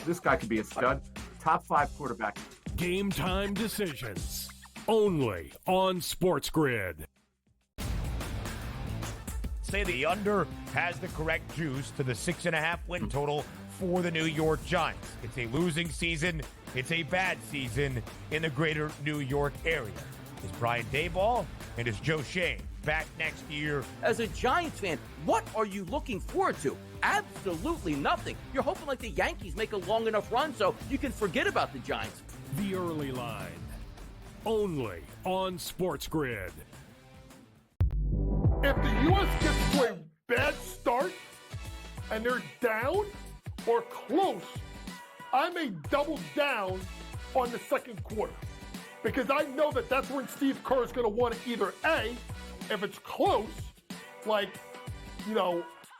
This guy could be a stud. Top 5 quarterback. Game time decisions, only on SportsGrid. Say the under has the correct juice to the 6.5 win total for the New York Giants. It's a losing season. It's a bad season in the greater New York area. Is Brian Daboll and is Joe Shane back next year? As a Giants fan, what are you looking forward to? Absolutely nothing. You're hoping like the Yankees make a long enough run so you can forget about the Giants. The early line, only on SportsGrid. If the U.S. gets to a bad start and they're down or close, I may double down on the second quarter because I know that that's when Steve Kerr is going to want to either A, if it's close,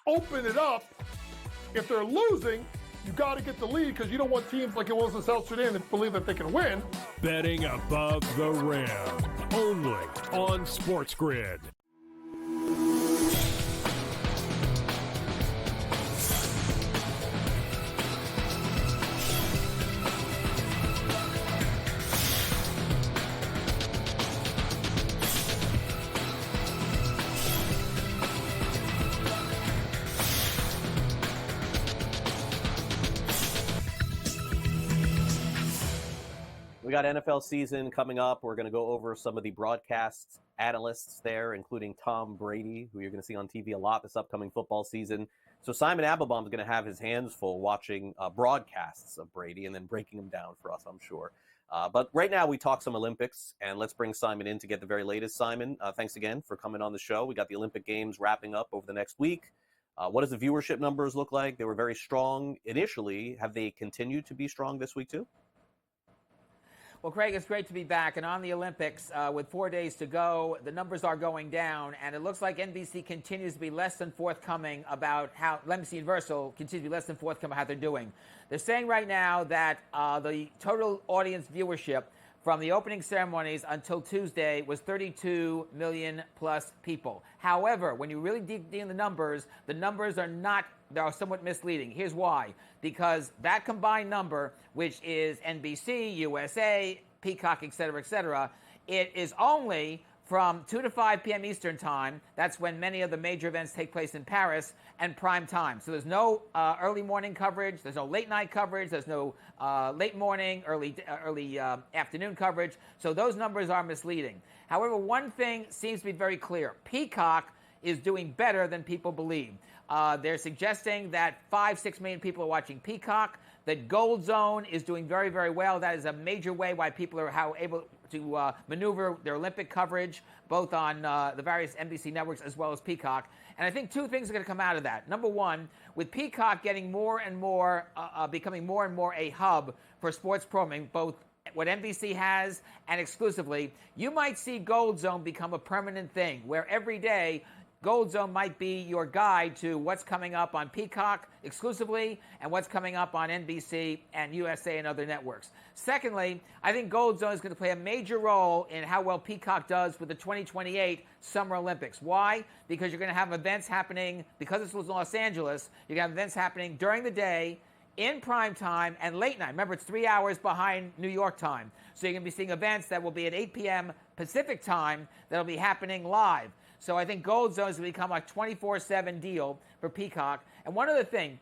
open it up. If they're losing, you got to get the lead because you don't want teams like it was in South Sudan that believe that they can win. Betting above the rim, only on SportsGrid. We got NFL season coming up. We're going to go over some of the broadcast analysts there, including Tom Brady, who you're going to see on TV a lot this upcoming football season. So Simon Applebaum is going to have his hands full watching broadcasts of Brady and then breaking them down for us, I'm sure. But right now we talk some Olympics, and let's bring Simon in to get the very latest. Simon, thanks again for coming on the show. We got the Olympic Games wrapping up over the next week. What does the viewership numbers look like? They were very strong initially. Have they continued to be strong this week too? Well, Craig, it's great to be back. And on the Olympics, with 4 days to go, the numbers are going down. And it looks like NBC continues to be less than forthcoming about how, NBC Universal continues to be less than forthcoming how they're doing. They're saying right now that the total audience viewership from the opening ceremonies until Tuesday was 32 million plus people. However, when you really dig in the numbers are somewhat misleading. Here's why. Because that combined number, which is NBC, USA, Peacock, et cetera, it is only from 2 to 5 p.m. Eastern Time. That's when many of the major events take place in Paris, and prime time. So there's no early morning coverage. There's no late night coverage. There's no late morning, early afternoon coverage. So those numbers are misleading. However, one thing seems to be very clear. Peacock is doing better than people believe. They're suggesting that 5-6 million people are watching Peacock. That Gold Zone is doing very, very well. That is a major way why people are able to maneuver their Olympic coverage, both on the various NBC networks as well as Peacock. And I think two things are going to come out of that. Number one, with Peacock getting more and more, becoming more and more a hub for sports programming, both what NBC has and exclusively, you might see Gold Zone become a permanent thing where every day Gold Zone might be your guide to what's coming up on Peacock exclusively and what's coming up on NBC and USA and other networks. Secondly, I think Gold Zone is going to play a major role in how well Peacock does with the 2028 Summer Olympics. Why? Because you're going to have events happening, because this was Los Angeles, you're going to have events happening during the day, in prime time, and late night. Remember, it's 3 hours behind New York time. So you're going to be seeing events that will be at 8 p.m. Pacific time that will be happening live. So I think Gold Zone is going to become a 24/7 deal for Peacock. And one other thing,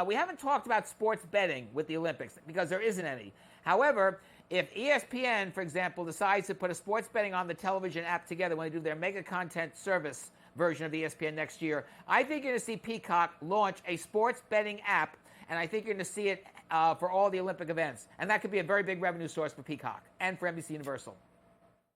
we haven't talked about sports betting with the Olympics because there isn't any. However, if ESPN, for example, decides to put a sports betting on the television app together when they do their mega content service version of ESPN next year, I think you're going to see Peacock launch a sports betting app, and I think you're going to see it for all the Olympic events. And that could be a very big revenue source for Peacock and for NBC Universal.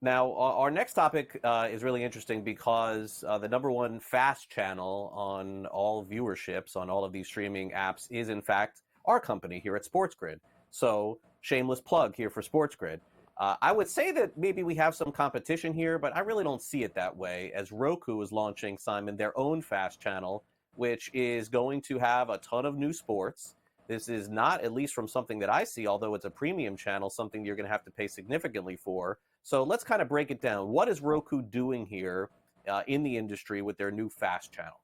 Now, our next topic is really interesting because the number one fast channel on all viewerships on all of these streaming apps is, in fact, our company here at SportsGrid. So, shameless plug here for SportsGrid. I would say that maybe we have some competition here, but I really don't see it that way, as Roku is launching, Simon, their own fast channel, which is going to have a ton of new sports. This is not, at least from something that I see, although it's a premium channel, something you're going to have to pay significantly for. So let's kind of break it down. What is Roku doing here in the industry with their new fast channel?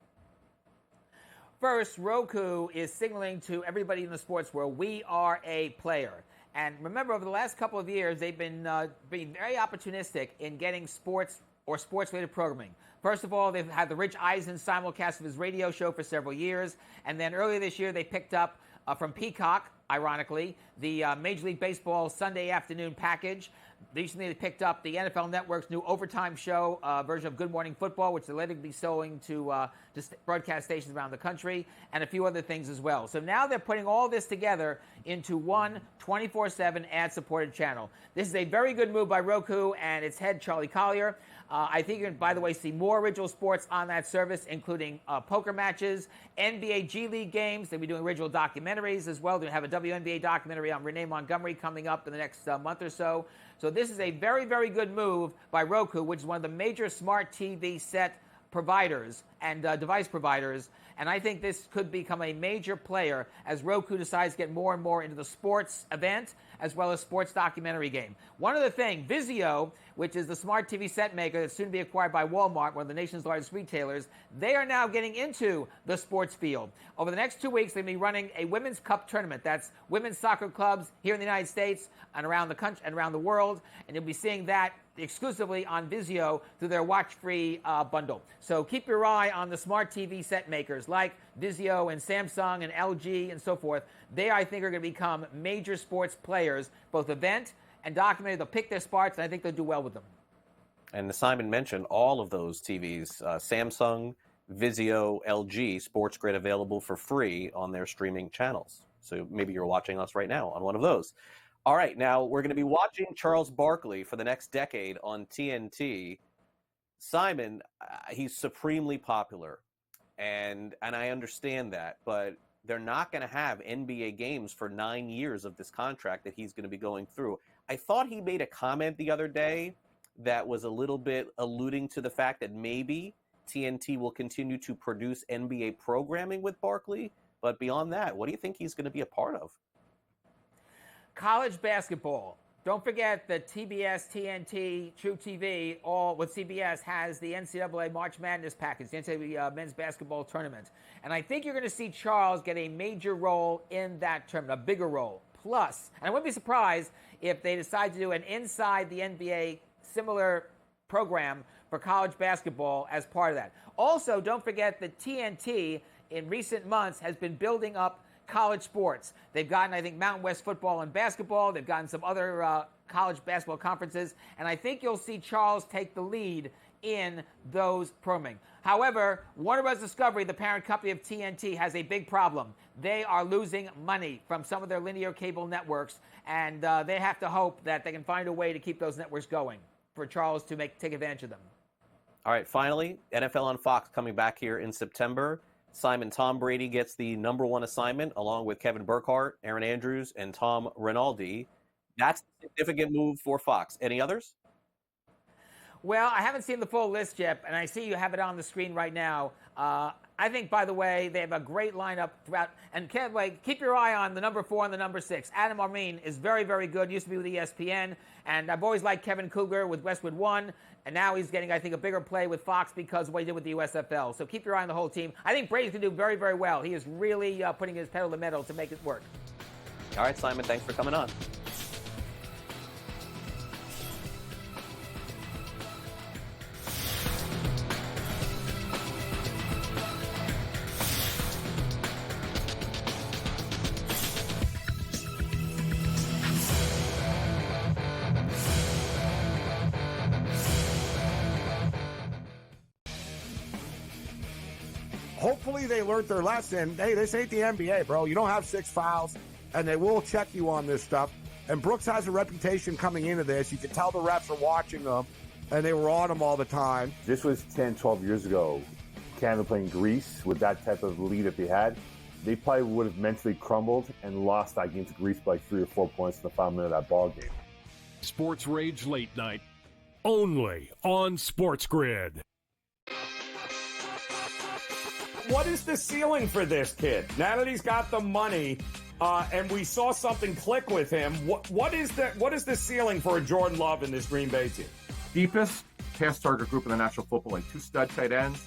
First, Roku is signaling to everybody in the sports world, we are a player. And remember, over the last couple of years, they've been being very opportunistic in getting sports or sports-related programming. First of all, they've had the Rich Eisen simulcast of his radio show for several years. And then earlier this year, they picked up from Peacock, ironically, the Major League Baseball Sunday afternoon package. Recently, they picked up the NFL Network's new overtime show version of Good Morning Football, which they're later be selling to broadcast stations around the country, and a few other things as well. So now they're putting all this together into one 24/7 ad-supported channel. This is a very good move by Roku and its head, Charlie Collier. I think you're going to, by the way, see more original sports on that service, including poker matches, NBA G League games. They'll be doing original documentaries as well. They'll have a WNBA documentary on Renee Montgomery coming up in the next month or so. So this is a very, very good move by Roku, which is one of the major smart TV set providers and device providers. And I think this could become a major player as Roku decides to get more and more into the sports event as well as sports documentary game. One other thing, Vizio, which is the smart TV set maker that's soon to be acquired by Walmart, one of the nation's largest retailers, they are now getting into the sports field. Over the next 2 weeks, they'll be running a Women's Cup tournament. That's women's soccer clubs here in the United States and around the country and around the world. And you'll be seeing that exclusively on Vizio through their watch-free bundle. So keep your eye on the smart TV set makers like Vizio and Samsung and LG and so forth. They, I think, are going to become major sports players, both event and documentary. They'll pick their spots, and I think they'll do well with them. And Simon mentioned all of those TVs, Samsung, Vizio, LG, SportsGrid available for free on their streaming channels. So maybe you're watching us right now on one of those. All right, now we're going to be watching Charles Barkley for the next decade on TNT. Simon, he's supremely popular, and I understand that, but they're not going to have NBA games for 9 years of this contract that he's going to be going through. I thought he made a comment the other day that was a little bit alluding to the fact that maybe TNT will continue to produce NBA programming with Barkley. But beyond that, what do you think he's going to be a part of? College basketball. Don't forget that TBS, TNT, True TV, all with CBS has the NCAA March Madness package, the NCAA men's basketball tournament. And I think you're going to see Charles get a major role in that tournament, a bigger role. Plus, and I wouldn't be surprised if they decide to do an inside the NBA similar program for college basketball as part of that. Also, don't forget that TNT in recent months has been building up college sports. They've gotten, I think, Mountain West football and basketball. They've gotten some other college basketball conferences. And I think you'll see Charles take the lead in those programming. However, Warner Bros. Discovery, the parent company of TNT, has a big problem. They are losing money from some of their linear cable networks, and they have to hope that they can find a way to keep those networks going for Charles to take advantage of them. All right, finally, NFL on Fox coming back here in September. Simon Tom Brady gets the #1 assignment along with Kevin Burkhardt, Aaron Andrews, and Tom Rinaldi. That's a significant move for Fox. Any others? Well, I haven't seen the full list yet, and I see you have it on the screen right now. I think, by the way, they have a great lineup throughout. And keep your eye on the #4 and the #6. Adam Armin is very, very good. Used to be with ESPN. And I've always liked Kevin Cougar with Westwood One. And now he's getting, I think, a bigger play with Fox because of what he did with the USFL. So keep your eye on the whole team. I think Brady's going to do very, very well. He is really putting his pedal to the metal to make it work. All right, Simon, thanks for coming on. Hopefully they learned their lesson. Hey, this ain't the NBA, bro. You don't have 6 fouls, and they will check you on this stuff. And Brooks has a reputation coming into this. You can tell the refs are watching them, and they were on him all the time. This was 10, 12 years ago. Canada playing Greece with that type of lead that they had. They probably would have mentally crumbled and lost that game to Greece by 3 or 4 points in the final minute of that ball game. Sports Rage Late Night, only on SportsGrid. What is the ceiling for this kid? Now that he's got the money, and we saw something click with him, what is the ceiling for a Jordan Love in this Green Bay team? Deepest pass target group in the National Football League. 2 stud tight ends.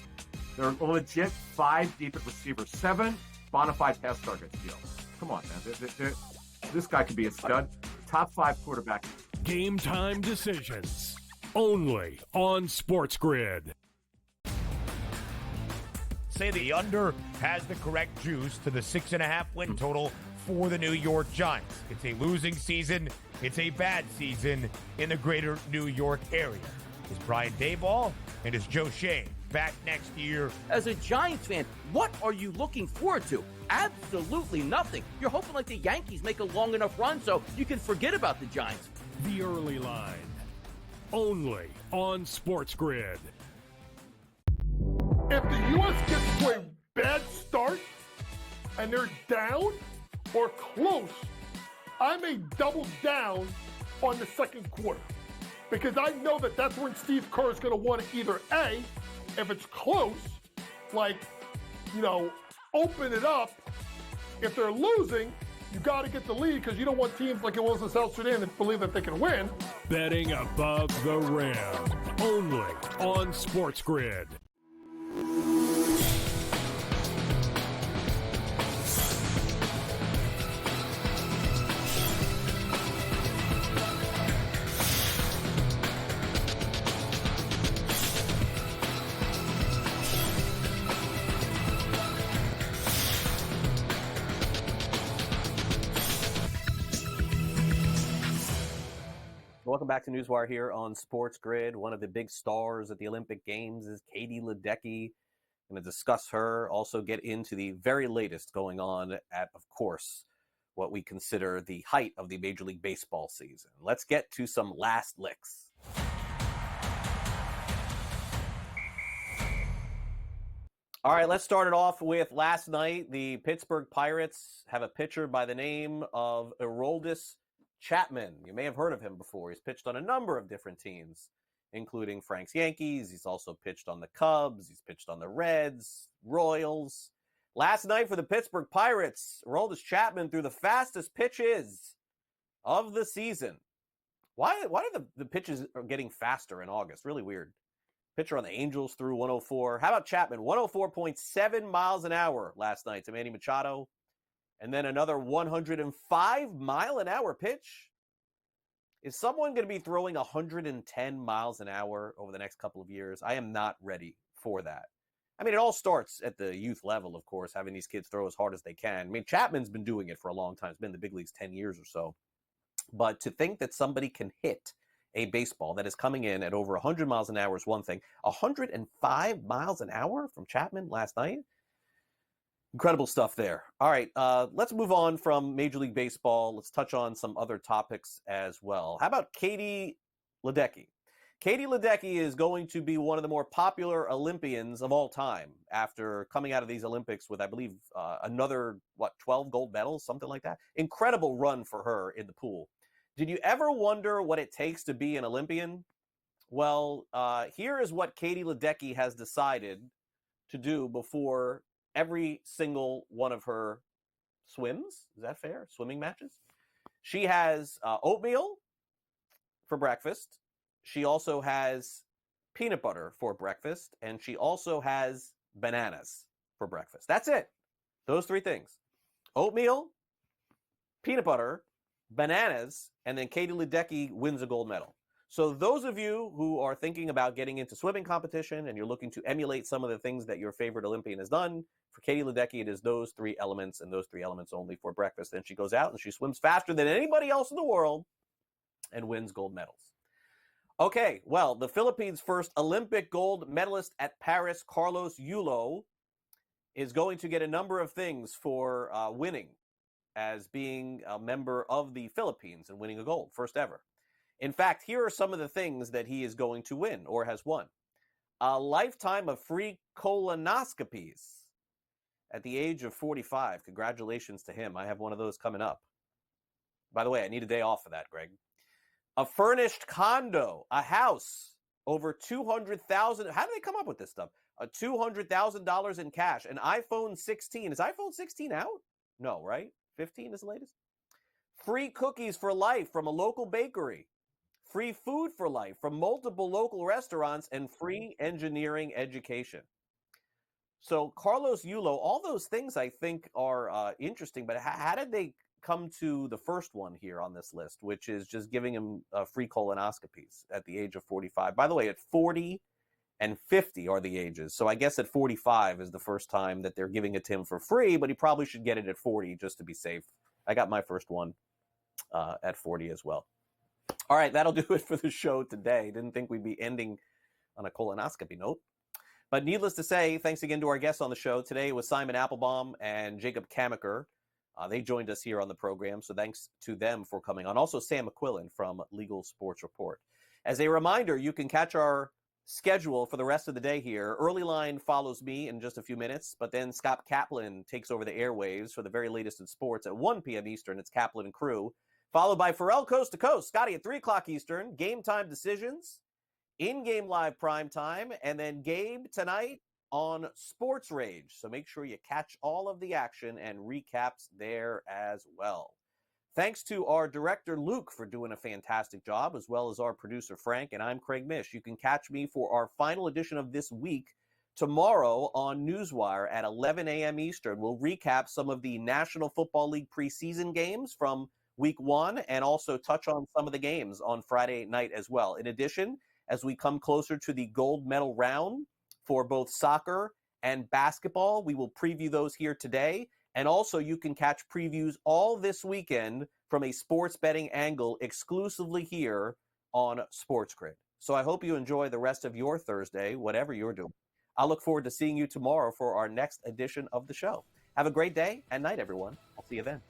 They're a legit 5 deep at receiver. 7 bona fide pass targets deal. Come on, man. This guy could be a stud. Top 5 quarterback. Game time decisions, only on SportsGrid. Say the under has the correct juice to the 6.5 win total for the New York Giants. It's a losing season. It's a bad season in the greater New York area. Is Brian Daboll and is Joe Shane back next year? As a Giants fan, what are you looking forward to? Absolutely nothing. You're hoping like the Yankees make a long enough run so you can forget about the Giants. The early line, only on SportsGrid. If the U.S. gets to a bad start and they're down or close, I may double down on the second quarter because I know that that's when Steve Kerr is going to want to either A, if it's close, open it up. If they're losing, you got to get the lead because you don't want teams like it was in South Sudan that believe that they can win. Betting above the rim, only on SportsGrid. Welcome back to NewsWire here on SportsGrid. One of the big stars at the Olympic Games is Katie Ledecky. I'm going to discuss her, also get into the very latest going on at, of course, what we consider the height of the Major League Baseball season. Let's get to some last licks. All right, let's start it off with last night. The Pittsburgh Pirates have a pitcher by the name of Aroldis Chapman. You may have heard of him before. He's pitched on a number of different teams, including Frank's Yankees. He's also pitched on the Cubs. He's pitched on the Reds, Royals. Last night for the Pittsburgh Pirates, Aroldis Chapman threw the fastest pitches of the season. Why are the pitches getting faster in August? Really weird. Pitcher on the Angels threw 104. How about Chapman? 104.7 miles an hour last night to Manny Machado. And then another 105-mile-an-hour pitch. Is someone going to be throwing 110 miles an hour over the next couple of years? I am not ready for that. I mean, it all starts at the youth level, of course, having these kids throw as hard as they can. I mean, Chapman's been doing it for a long time. He's been in the big leagues 10 years or so. But to think that somebody can hit a baseball that is coming in at over 100 miles an hour is one thing. 105 miles an hour from Chapman last night? Incredible stuff there. All right, let's move on from Major League Baseball. Let's touch on some other topics as well. How about Katie Ledecky? Katie Ledecky is going to be one of the more popular Olympians of all time after coming out of these Olympics with, I believe, another, 12 gold medals, something like that. Incredible run for her in the pool. Did you ever wonder what it takes to be an Olympian? Well, here is what Katie Ledecky has decided to do before every single one of her swims. Is that fair? Swimming matches? She has oatmeal for breakfast. She also has peanut butter for breakfast. And she also has bananas for breakfast. That's it. Those three things. Oatmeal, peanut butter, bananas, and then Katie Ledecky wins a gold medal. So those of you who are thinking about getting into swimming competition and you're looking to emulate some of the things that your favorite Olympian has done, for Katie Ledecky, it is those three elements and those three elements only for breakfast. Then she goes out and she swims faster than anybody else in the world and wins gold medals. Okay, well, the Philippines' first Olympic gold medalist at Paris, Carlos Yulo, is going to get a number of things for winning as being a member of the Philippines and winning a gold, first ever. In fact, here are some of the things that he is going to win or has won. A lifetime of free colonoscopies at the age of 45. Congratulations to him. I have one of those coming up. By the way, I need a day off for that, Greg. A furnished condo, a house, over $200,000. How do they come up with this stuff? $200,000 in cash, an iPhone 16. Is iPhone 16 out? No, right? 15 is the latest. Free cookies for life from a local bakery. Free food for life from multiple local restaurants, and free engineering education. So Carlos Yulo, all those things I think are interesting, but how did they come to the first one here on this list, which is just giving him free colonoscopies at the age of 45? By the way, at 40 and 50 are the ages. So I guess at 45 is the first time that they're giving it to him for free, but he probably should get it at 40 just to be safe. I got my first one at 40 as well. All right, that'll do it for the show today. Didn't think we'd be ending on a colonoscopy note. But needless to say, thanks again to our guests on the show. Today it was Simon Applebaum and Jacob Camenker. They joined us here on the program, so thanks to them for coming on. Also, Sam McQuillan from Legal Sports Report. As a reminder, you can catch our schedule for the rest of the day here. Early Line follows me in just a few minutes, but then Scott Kaplan takes over the airwaves for the very latest in sports at 1 p.m. Eastern. It's Kaplan and Crew. Followed by Pharrell Coast to Coast, Scotty at 3 o'clock Eastern, Game Time Decisions, in-game live prime time, and then Gabe tonight on Sports Rage. So make sure you catch all of the action and recaps there as well. Thanks to our director, Luke, for doing a fantastic job, as well as our producer, Frank, and I'm Craig Mish. You can catch me for our final edition of This Week tomorrow on NewsWire at 11 a.m. Eastern. We'll recap some of the National Football League preseason games from Week 1 and also touch on some of the games on Friday night as well. In addition, as we come closer to the gold medal round for both soccer and basketball, we will preview those here today. And also you can catch previews all this weekend from a sports betting angle exclusively here on SportsGrid. So I hope you enjoy the rest of your Thursday, whatever you're doing. I look forward to seeing you tomorrow for our next edition of the show. Have a great day and night, everyone. I'll see you then.